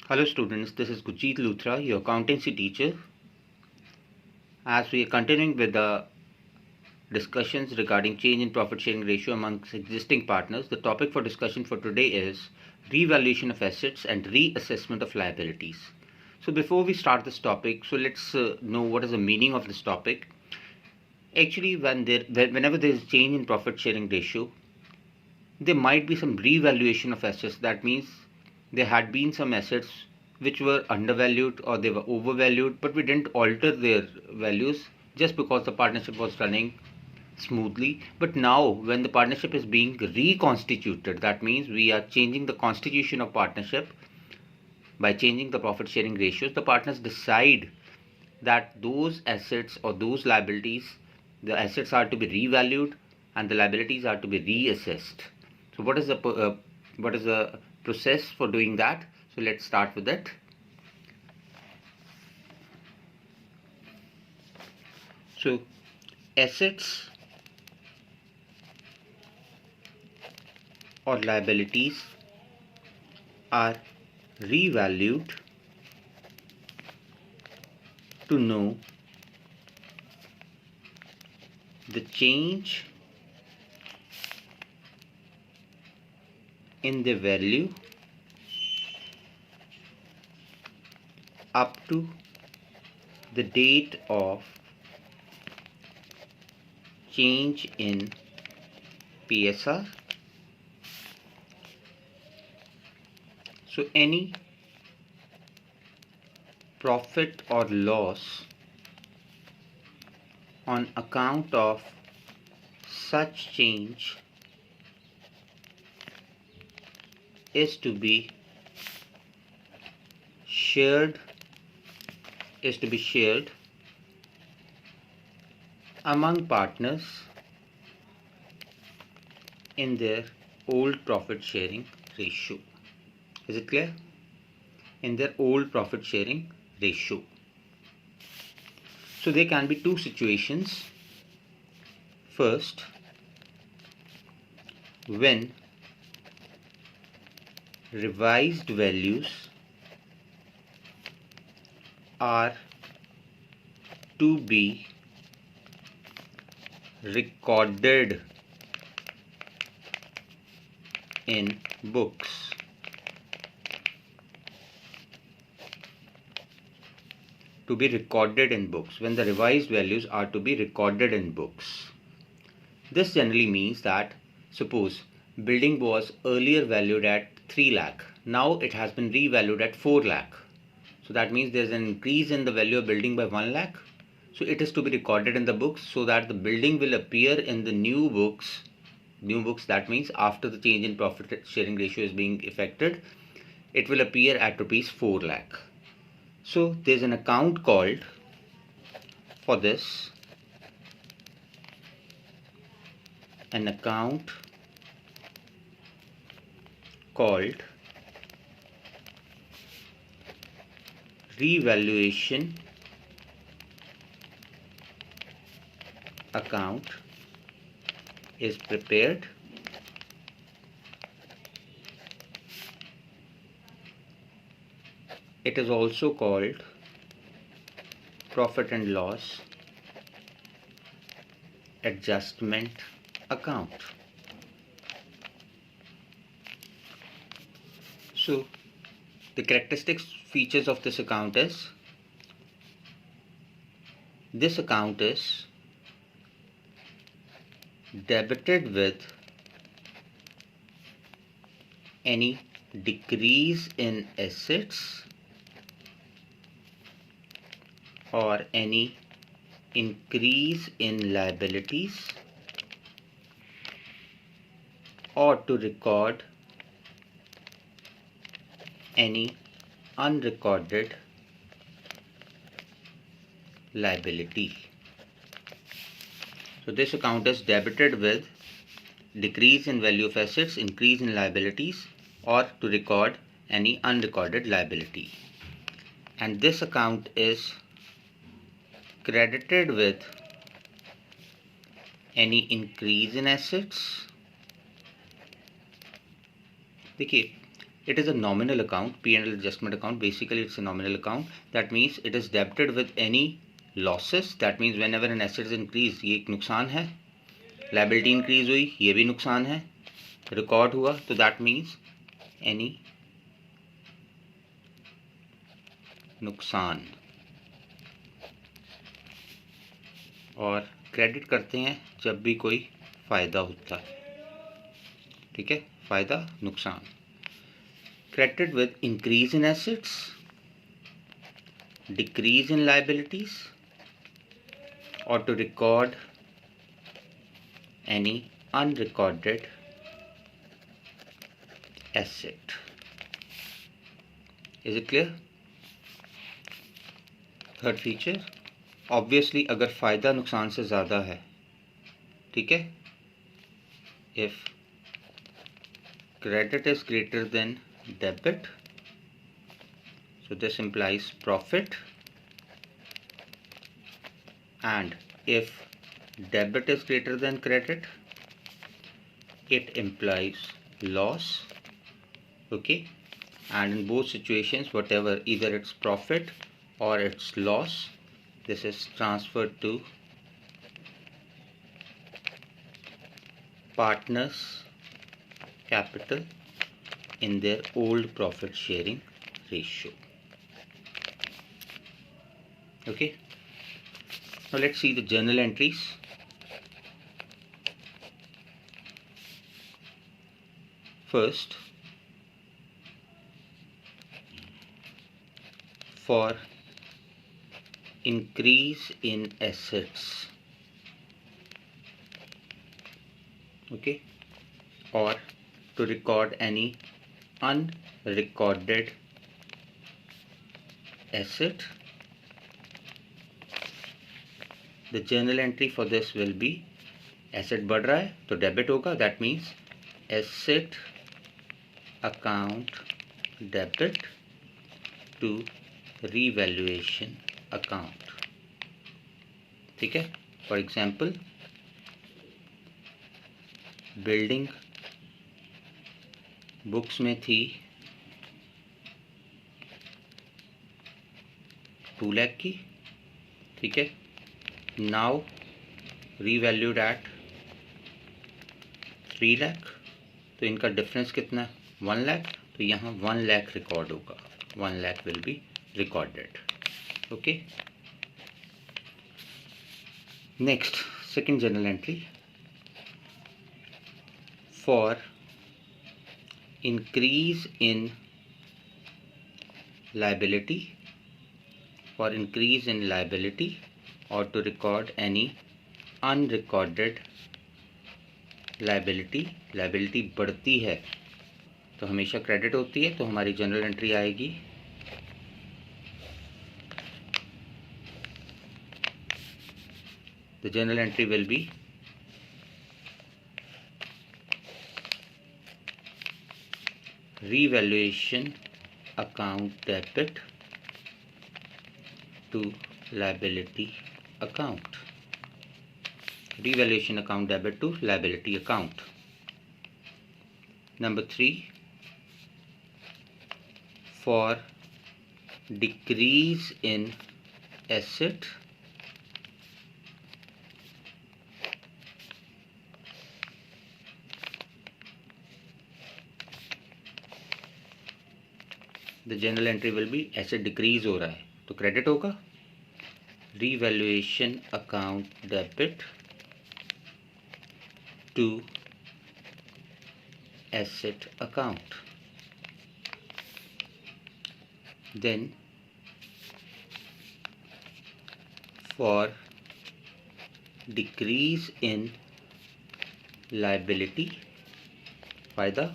Hello students, this is Gurjeet Luthra, your accountancy teacher. As we are continuing with the discussions regarding change in profit sharing ratio amongst existing partners, the topic for discussion for today is revaluation of assets and reassessment of liabilities. So before we start this topic, let's know what is the meaning of this topic. Actually, whenever there is change in profit sharing ratio, there might be some revaluation of assets. That means there had been some assets which were undervalued or they were overvalued, but we didn't alter their values just because the partnership was running smoothly. But now when the partnership is being reconstituted, that means we are changing the constitution of partnership. By changing the profit sharing ratios, the partners decide that those assets or those liabilities, the assets are to be revalued and the liabilities are to be reassessed. So what is the process for doing that? So let's start with it. So assets or liabilities are revalued to know the change in the value up to the date of change in PSR. So any profit or loss on account of such change is to be shared among partners in their old profit sharing ratio. Is it clear? In their old profit sharing ratio. So there can be two situations. First, when revised values are to be recorded in books. To be recorded in books. When the revised values are to be recorded in books. This generally means that, suppose building was earlier valued at 3 lakh. Now it has been revalued at 4 lakh. So that means there is an increase in the value of building by 1 lakh. So it is to be recorded in the books so that the building will appear in the new books. That means after the change in profit sharing ratio is being effected, it will appear at rupees 4 lakh. So there is an account called for this, an account called revaluation account is prepared. It is also called profit and loss adjustment account. So the characteristics features of this account is, this account is debited with any decrease in assets or any increase in liabilities, or to record any unrecorded liability. So this account is debited with decrease in value of assets, increase in liabilities, or to record any unrecorded liability. And this account is credited with any increase in assets. देखिए, It is a nominal account. P&L adjustment account, basically it's a nominal account. That means it is debited with any losses. That means whenever an asset is increased, ये एक नुकसान है. Liability increase हुई, ये भी नुकसान है. Record हुआ, तो that means any नुकसान. और क्रेडिट करते हैं जब भी कोई फ़ायदा होता है. ठीक है, फ़ायदा नुकसान. Credited with increase in assets, decrease in liabilities, or to record any unrecorded asset. Is it clear? Third feature, obviously अगर फ़ायदा नुकसान से ज़्यादा है, ठीक है, if credit is greater than debit, so this implies profit, and if debit is greater than credit, it implies loss. Okay, and in both situations, whatever, either it's profit or it's loss, this is transferred to partners capital in their old profit sharing ratio. Okay, now let's see the journal entries. First, for increase in assets, okay, or to record any unrecorded asset, the journal entry for this will be asset बढ़ रहा है तो debit होगा. That means asset account debit to revaluation account. ठीक है, for example building books में थी 2 लाख की. ठीक है, नाउ रीवैल्यूड एट 3 लाख, तो इनका डिफरेंस कितना है? 1 लाख. तो यहाँ 1 लाख रिकॉर्ड होगा. 1 lakh will be recorded. Okay, next second journal entry, for increase in liability, for increase in liability or to record any unrecorded liability. liability बढ़ती है तो हमेशा क्रेडिट होती है, तो हमारी जनरल एंट्री आएगी the journal entry will be revaluation account debit to liability account. Revaluation account debit to liability account. Number 3, for decrease in asset the journal entry will be asset decrease हो रहा है तो credit होगा. revaluation account debit to asset account. Then for decrease in liability, फायदा,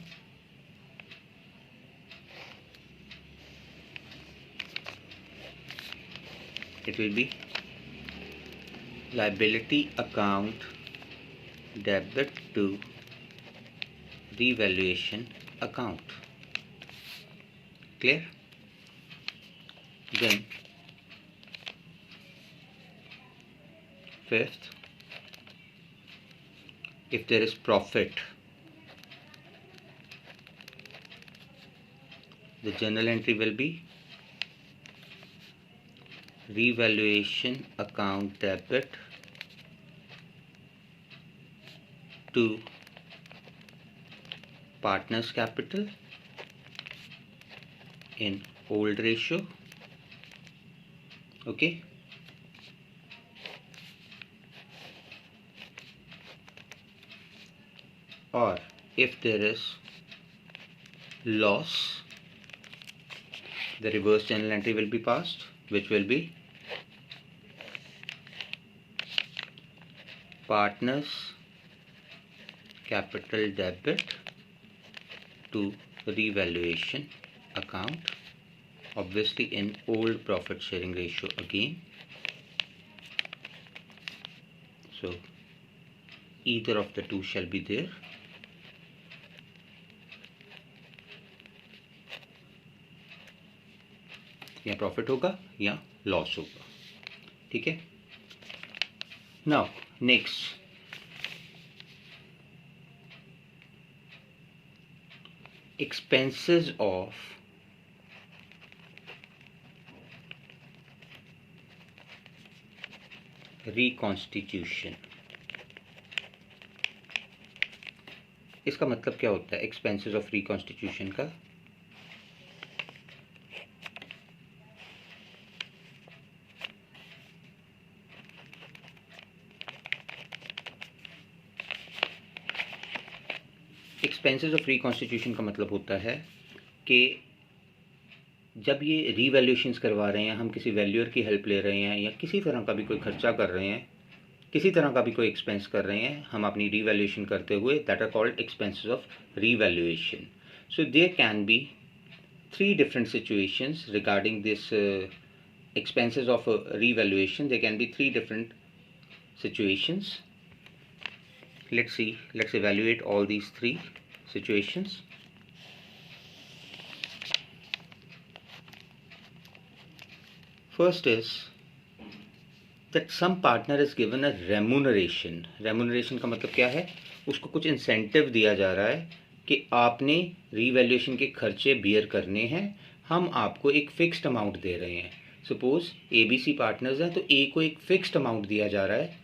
it will be liability account debit to revaluation account. Clear? Then fifth, if there is profit the journal entry will be revaluation account debit to partners capital in old ratio. Okay, or if there is loss, the reverse journal entry will be passed, which will be partners capital debit to revaluation account, obviously in old profit sharing ratio again. So either of the two shall be there. या profit होगा या loss होगा, ठीक है। Now next, expenses of reconstitution। इसका मतलब क्या होता है एक्सपेंसेस ऑफ रिकॉन्स्टिट्यूशन का? एक्सपेंसेस ऑफ रिकॉन्स्टिट्यूशन का मतलब होता है कि जब ये रीवैल्यूएशंस करवा रहे हैं, हम किसी वैल्यूअर की हेल्प ले रहे हैं या किसी तरह का भी कोई खर्चा कर रहे हैं, किसी तरह का भी कोई एक्सपेंस कर रहे हैं हम अपनी रीवैल्यूएशन करते हुए, that are called expenses of revaluation. So there can be 3 different situations regarding this expenses of revaluation. There can be 3 different situations. Let's see, let's evaluate all these 3 situations. First is that some partner is given a remuneration. Remuneration का मतलब क्या है? उसको कुछ incentive दिया जा रहा है कि आपने रीवैल्यूएशन के खर्चे बियर करने हैं, हम आपको एक फिक्स्ड अमाउंट दे रहे हैं। सपोज ABC पार्टनर्स हैं, तो A को एक फिक्स्ड अमाउंट दिया जा रहा है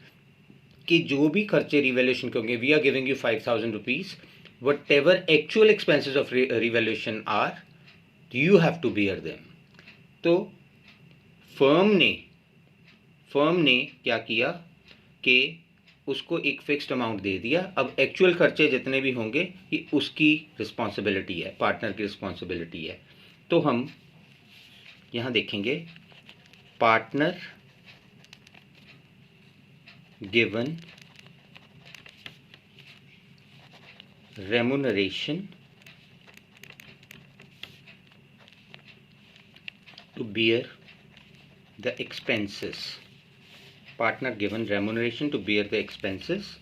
कि जो भी खर्चे रीवैल्यूएशन के होंगे, we are giving you 5000 rupees, whatever actual expenses of revaluation are, you have to bear them. तो फर्म ने क्या किया कि उसको एक फिक्स्ड अमाउंट दे दिया, अब एक्चुअल खर्चे जितने भी होंगे ये उसकी रिस्पॉन्सिबिलिटी है, पार्टनर की रिस्पॉन्सिबिलिटी है। तो हम यहाँ देखेंगे partner given remuneration to bear the expenses. Partner given remuneration to bear the expenses.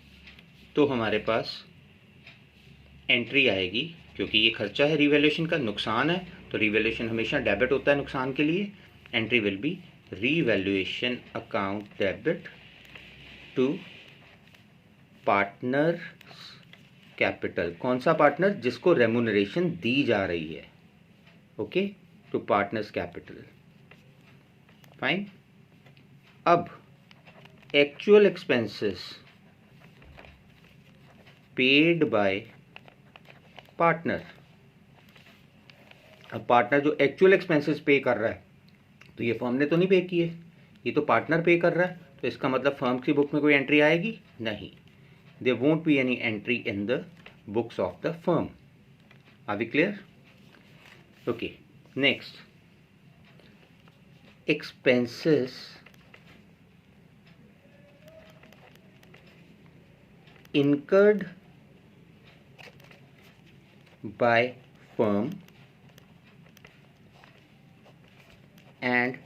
तो हमारे पास एंट्री आएगी, क्योंकि ये खर्चा है रीवैल्यूएशन का, नुकसान है, तो रीवैल्यूएशन हमेशा डेबिट होता है नुकसान के लिए। Entry will be revaluation account debit to partner capital. कौन सा पार्टनर? जिसको रेमुनरेशन दी जा रही है, okay, to partners capital. Fine. अब actual expenses paid by partner. अब पार्टनर जो एक्चुअल एक्सपेंसेस पे कर रहा है, तो ये फर्म ने तो नहीं पे किए, ये तो पार्टनर पे कर रहा है, तो इसका मतलब फर्म की बुक में कोई एंट्री आएगी नहीं। There won't be any entry in the books of the firm. Are we clear? Okay, next, expenses incurred by firm and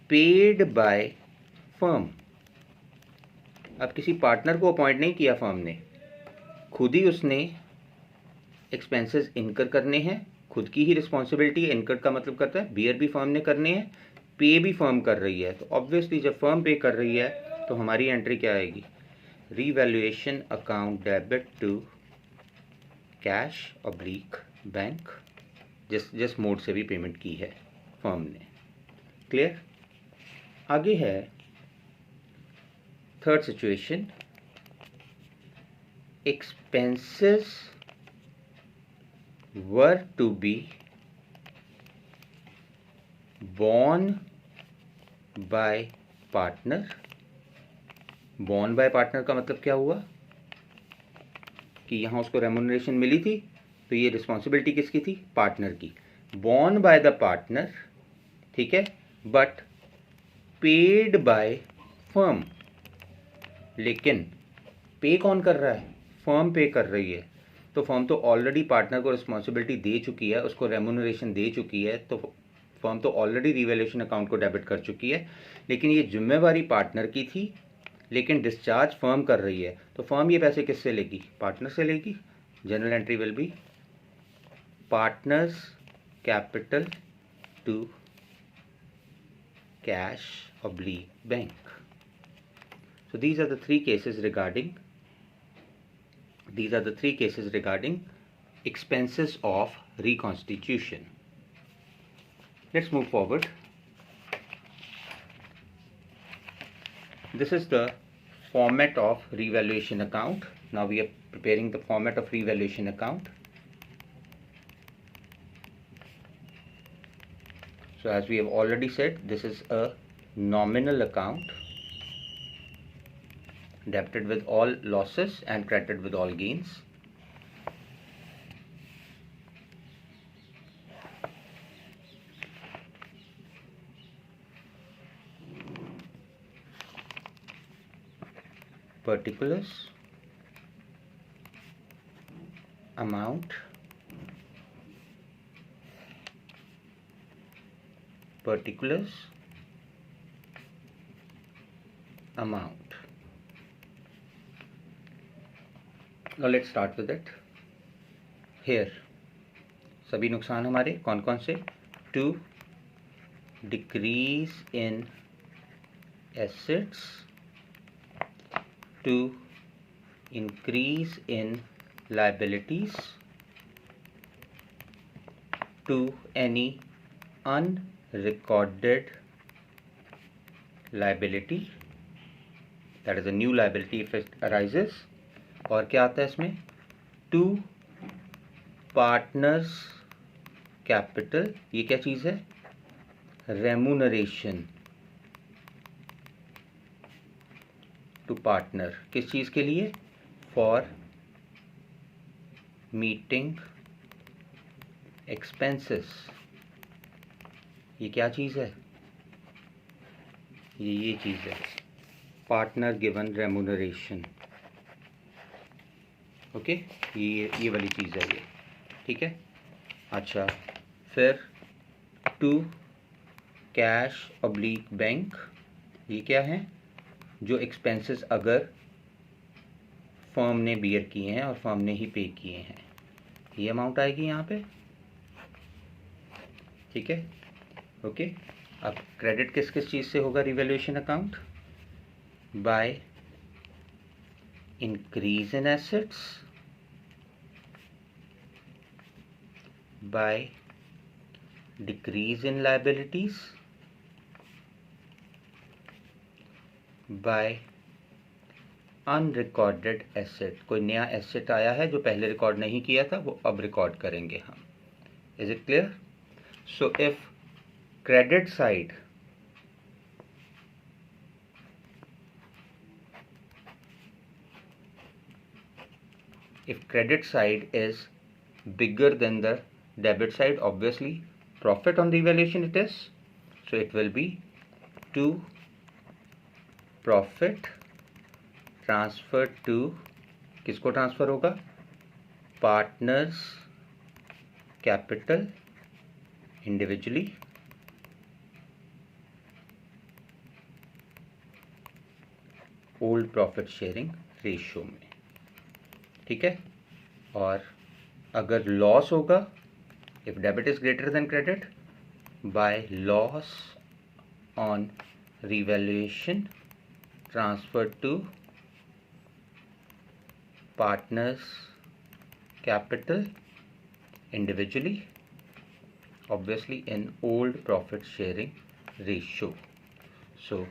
paid by firm। अब किसी पार्टनर को अपॉइंट नहीं किया फर्म ने, खुद ही उसने एक्सपेंसेस इनकर करने हैं, खुद की ही रिस्पॉन्सिबिलिटी। इनकर का मतलब करता है बियर भी फर्म ने करने हैं, पे भी फर्म कर रही है। तो ऑब्वियसली जब फर्म पे कर रही है तो हमारी एंट्री क्या आएगी? Revaluation account debit to cash oblique bank. जिस मोड से भी पेमेंट की है फर्म ने। क्लियर? आगे है third situation, expenses were to be borne by partner। borne by partner का मतलब क्या हुआ कि यहाँ उसको रेमुनरेशन मिली थी, तो ये रिस्पॉन्सिबिलिटी किसकी थी? पार्टनर की। borne by the partner, ठीक है, बट पेड बाय फर्म। लेकिन पे कौन कर रहा है? फर्म पे कर रही है। तो फर्म तो ऑलरेडी पार्टनर को रिस्पॉन्सिबिलिटी दे चुकी है, उसको रेमुनरेशन दे चुकी है, तो फर्म तो ऑलरेडी रिवैल्यूएशन अकाउंट को डेबिट कर चुकी है। लेकिन ये जिम्मेवारी पार्टनर की थी, लेकिन डिस्चार्ज फर्म कर रही है, तो फर्म ये पैसे किससे लेगी? पार्टनर से लेगी। Journal entry will be partners capital to cash oblique bank. So these are the three cases regarding expenses of reconstitution. Let's move forward. This is the format of revaluation account. Now we are preparing the format of revaluation account. So as we have already said, this is a nominal account, debited with all losses and credited with all gains. Particulars, amount, particulars, amount. Now let's start with it. Here सभी नुकसान हमारे कौन कौन से? To decrease in assets, to increase in liabilities, to any unrecorded liability, that is a new liability if it arises. और क्या आता है इसमें? टू पार्टनर्स कैपिटल, ये क्या चीज़ है? रेमुनरेशन टू पार्टनर, किस चीज़ के लिए? For meeting expenses. ये क्या चीज़ है? ये चीज़ है, पार्टनर गिवन रेमुनरेशन। ओके, ये वाली चीज़ है ये, ठीक है। अच्छा, फिर टू कैश ऑब्लिक बैंक, ये क्या है? जो एक्सपेंसेस अगर फर्म ने बियर किए हैं और फर्म ने ही पे किए हैं, ये अमाउंट आएगी यहाँ पे, ठीक है। ओके, अब क्रेडिट किस किस चीज़ से होगा revaluation account? By increase in assets, by decrease in liabilities, by unrecorded asset. कोई नया एसेट आया है जो पहले रिकॉर्ड नहीं किया था, वो अब रिकॉर्ड करेंगे हम। Is it clear? So if credit side is bigger than the debit side, obviously profit on the evaluation it is, so it will be to profit transfer to, किसको ट्रांसफर होगा? Partners capital individually, old profit sharing ratio में, ठीक है। और अगर loss होगा, if debit is greater than credit, by loss on revaluation transfer to partners capital individually, obviously in old profit sharing ratio. So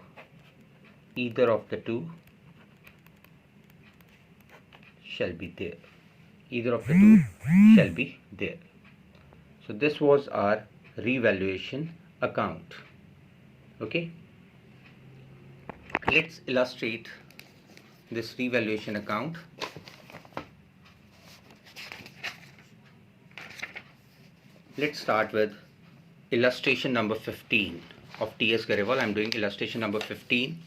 either of the two shall be there. Either of the two shall be there. So this was our revaluation account. Okay. Let's illustrate this revaluation account. Let's start with illustration number 15 of T.S. Garewal. I'm doing illustration number 15.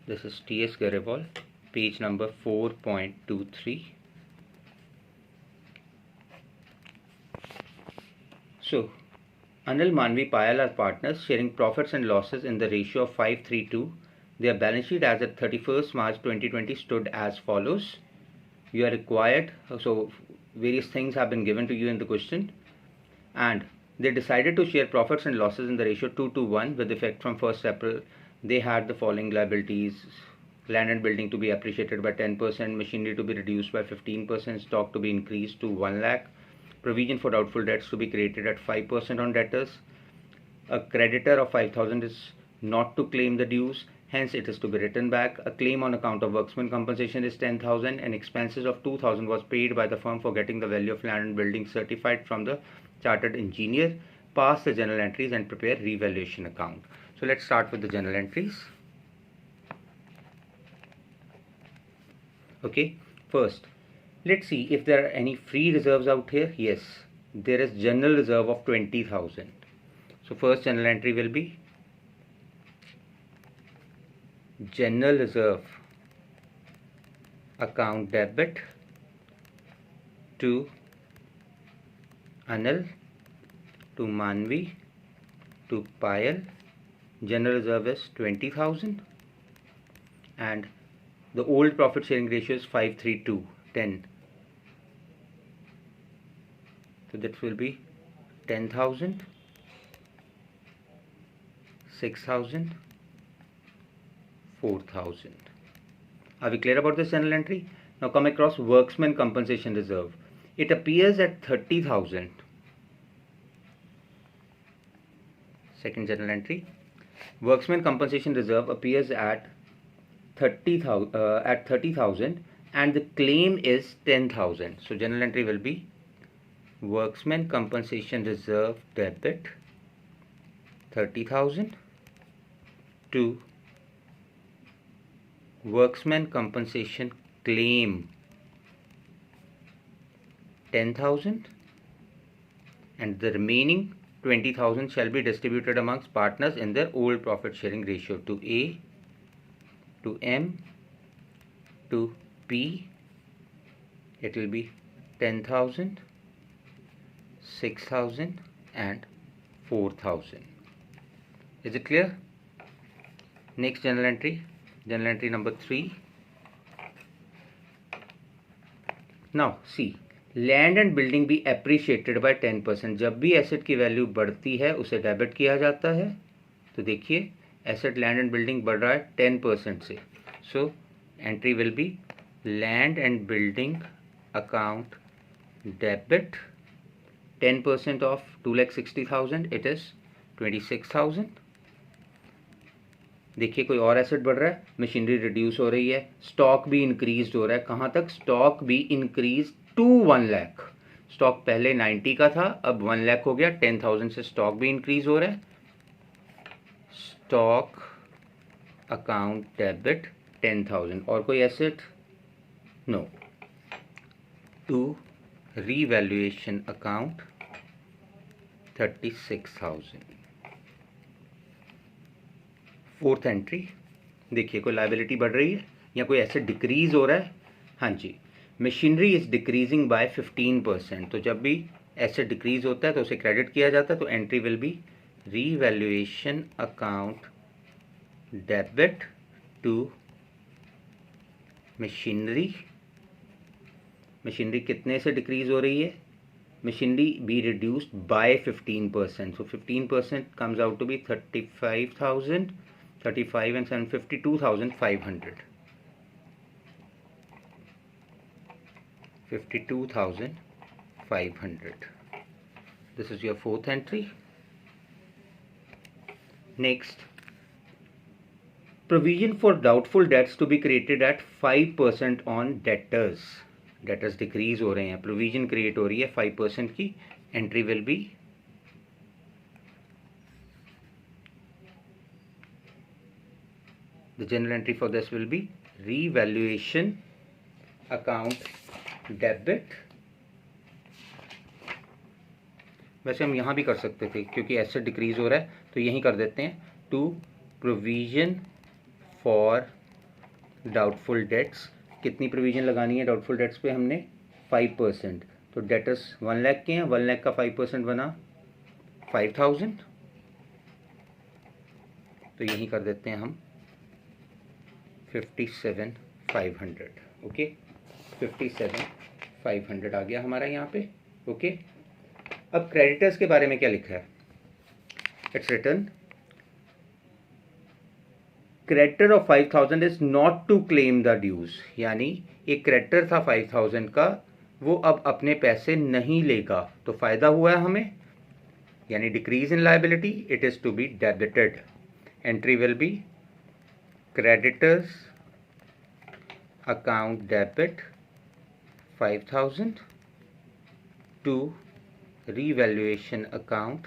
This is T.S. Garewal, page number 4.23. So, Anil, Manvi, Payal are partners sharing profits and losses in the ratio of 5:3:2. Their balance sheet as at 31st March 2020 stood as follows. You are required, so various things have been given to you in the question, and they decided to share profits and losses in the ratio 2:1 with effect from 1st April. They had the following liabilities: land and building to be appreciated by 10%, machinery to be reduced by 15%, stock to be increased to 1 lakh, provision for doubtful debts to be created at 5% on debtors. A creditor of 5,000 is not to claim the dues, hence it is to be written back. A claim on account of workman compensation is 10,000 and expenses of 2,000 was paid by the firm for getting the value of land and building certified from the chartered engineer. Pass the journal entries and prepare revaluation account. So let's start with the journal entries. Okay, first let's see if there are any free reserves out here. Yes, there is general reserve of 20,000. So first journal entry will be general reserve account debit to Anil, to Manvi, to Payal. General reserve is 20,000 and the old profit sharing ratio is 5:3:2, 10. So that will be 10,000, 6,000, 4,000. Are we clear about this journal entry? Now come across worksman compensation reserve. It appears at 30,000. Second journal entry. Worksman compensation reserve appears at 30,000 and the claim is 10,000. So journal entry will be worksman compensation reserve debit 30,000 to worksman compensation claim 10,000 and the remaining 20,000 shall be distributed amongst partners in their old profit sharing ratio to A, to M, to P. It will be 10,000, 6,000 and 4,000. Is it clear? Next journal entry number 3. Now see, land and building भी appreciated by 10%. जब भी asset की value बढ़ती है उसे debit किया जाता है. तो देखिए एसेट लैंड एंड बिल्डिंग बढ़ रहा है 10% से. So entry will B land and building account debit 10% of 2,60,000. It is 26,000. देखिए कोई और एसेट बढ़ रहा है, मशीनरी रिड्यूस हो रही है, स्टॉक भी इंक्रीज हो रहा है. कहाँ तक? स्टॉक भी इंक्रीज टू 1 लाख. स्टॉक पहले 90 का था, अब 1 लाख हो गया. 10,000 से स्टॉक भी इंक्रीज हो रहा है. Stock account debit 10,000. और कोई asset? No. To revaluation account 36,000. Fourth entry. देखिए कोई लायबिलिटी बढ़ रही है या कोई एसेट डिक्रीज हो रहा है. हाँ जी, मशीनरी इज डिक्रीजिंग बाय 15%. तो जब भी एसेट डिक्रीज होता है तो उसे क्रेडिट किया जाता है. तो entry will be revaluation account debit to machinery. Machinery कितने से डिक्रीज हो रही है? Machinery be reduced by 15%. So 15% comes out to be 35,000, 35 and 7, 52,500. 52,500. This is your fourth entry. Next, provision for doubtful debts to be created at 5% on debtors. Debtors decrease हो रहे हैं, provision create हो रही है 5% की. Entry will be the general entry for this will be revaluation account debit. वैसे हम यहाँ भी कर सकते थे क्योंकि एसेट डिक्रीज हो रहा है, तो यहीं कर देते हैं. To provision for doubtful debts. कितनी प्रोविजन लगानी है डाउटफुल डेट्स पे हमने? 5%. तो डेटर्स 1 लाख के हैं, 1 लाख का 5% बना 5,000. तो यहीं कर देते हैं हम 57,500. ओके, 57,500 आ गया हमारा यहाँ पे. ओके, अब क्रेडिटर्स के बारे में क्या लिखा है? It's written creditor of 5,000 is not to claim the dues. यानी एक क्रेडिटर था 5,000 का, वो अब अपने पैसे नहीं लेगा, तो फायदा हुआ है हमें, यानी decrease in liability. It is to be debited. Entry will be creditors account debit 5,000 to revaluation account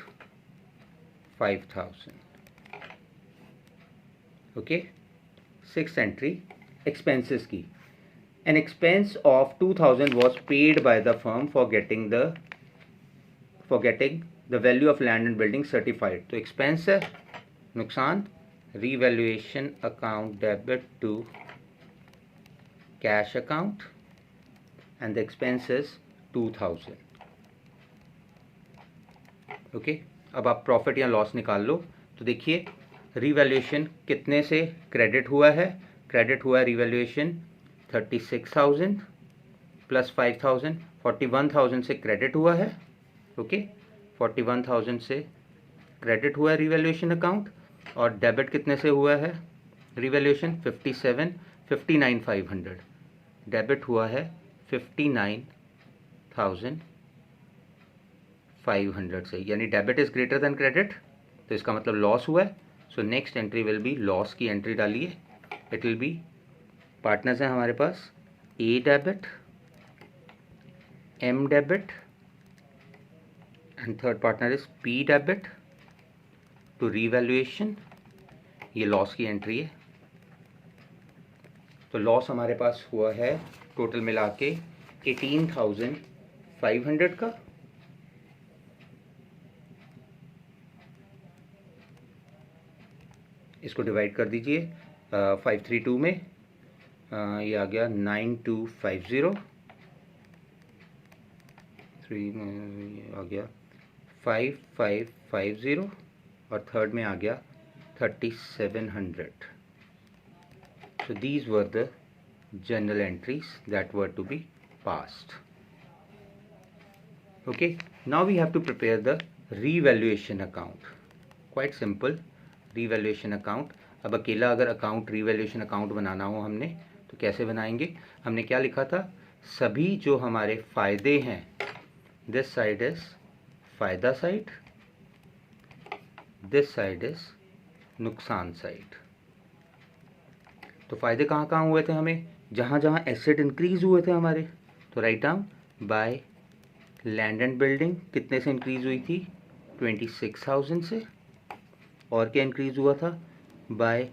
5,000. okay. Sixth entry, expenses की. An expense of 2,000 was paid by the firm for getting the value of land and building certified. तो expense है, नुकसान. revaluation account debit to cash account and the expense is 2,000. Okay. अब आप profit या loss निकाल लो. तो देखिए revaluation कितने से क्रेडिट हुआ है? क्रेडिट हुआ है रिवैल्यूएशन 36,000 प्लस 5,000, 41,000 से क्रेडिट हुआ है. ओके, 41,000 से क्रेडिट हुआ है रिवैल्यूएशन अकाउंट. और डेबिट कितने से हुआ है रिवैल्यूएशन? 59,500. डेबिट हुआ है 59,500 से, यानी debit is greater than credit, तो इसका मतलब लॉस हुआ है. So next entry will be loss की एंट्री डालिए. इट विल बी पार्टनर्स हैं हमारे पास, A debit, M debit and third partner is P debit to revaluation. ये लॉस की एंट्री है. तो लॉस हमारे पास हुआ है टोटल मिला के 18,500 का. इसको डिवाइड कर दीजिए 532 में. ये आ गया 9250. 3 में ये आ गया 5550 और थर्ड में आ गया 3700. So these were the journal entries that were to be passed. Okay, now we have to prepare the revaluation account. Quite simple. revaluation account. अब अकेला अगर अकाउंट revaluation account बनाना हो हमने तो कैसे बनाएंगे? हमने क्या लिखा था? सभी जो हमारे फायदे हैं, this side is फायदा साइड, this side is नुकसान साइड. तो फायदे कहाँ कहाँ हुए थे हमें? जहाँ जहाँ एसेट इंक्रीज हुए थे हमारे, तो write down by land and building कितने से इंक्रीज हुई थी? 26,000 से. और क्या इंक्रीज हुआ था? बाय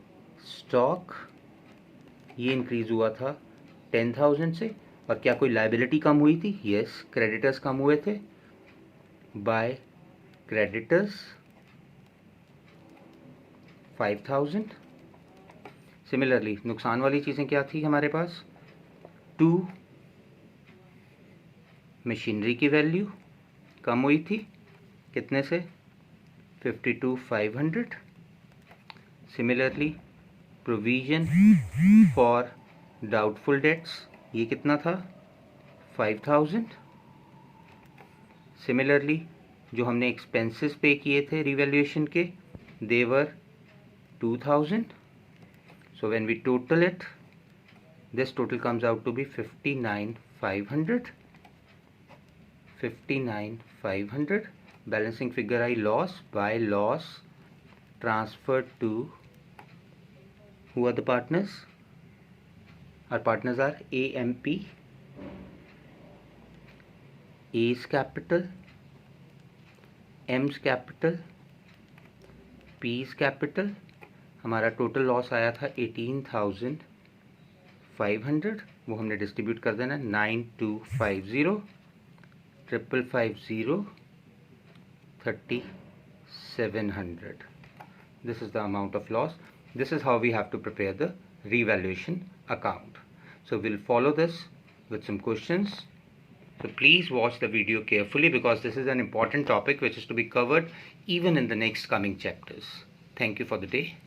स्टॉक, ये इंक्रीज हुआ था 10,000 से. और क्या कोई लायबिलिटी कम हुई थी? यस, क्रेडिटर्स कम हुए थे. By creditors 5,000. सिमिलरली नुकसान वाली चीज़ें क्या थी हमारे पास? 2 मशीनरी की वैल्यू कम हुई थी, कितने से? 52,500. Similarly provision for doubtful dates, ये कितना था? 5,000. सिमिलरली जो हमने एक्सपेंसेस पे किए थे रिवैल्यूएशन के, दे वर 2,000. So when we total it, this total comes out to be 59,500. 500, 59 500. Balancing figure I loss, by loss transferred to, who are the partners? Our partners are AMP, A's capital, M's capital, P's capital. हमारा total loss आया था 18,500, वो हमने distribute कर देना 9250, 5550, 3700. This is the amount of loss. This is how we have to prepare the revaluation account. So we'll follow this with some questions. So please watch the video carefully because this is an important topic which is to be covered even in the next coming chapters. Thank you for the day.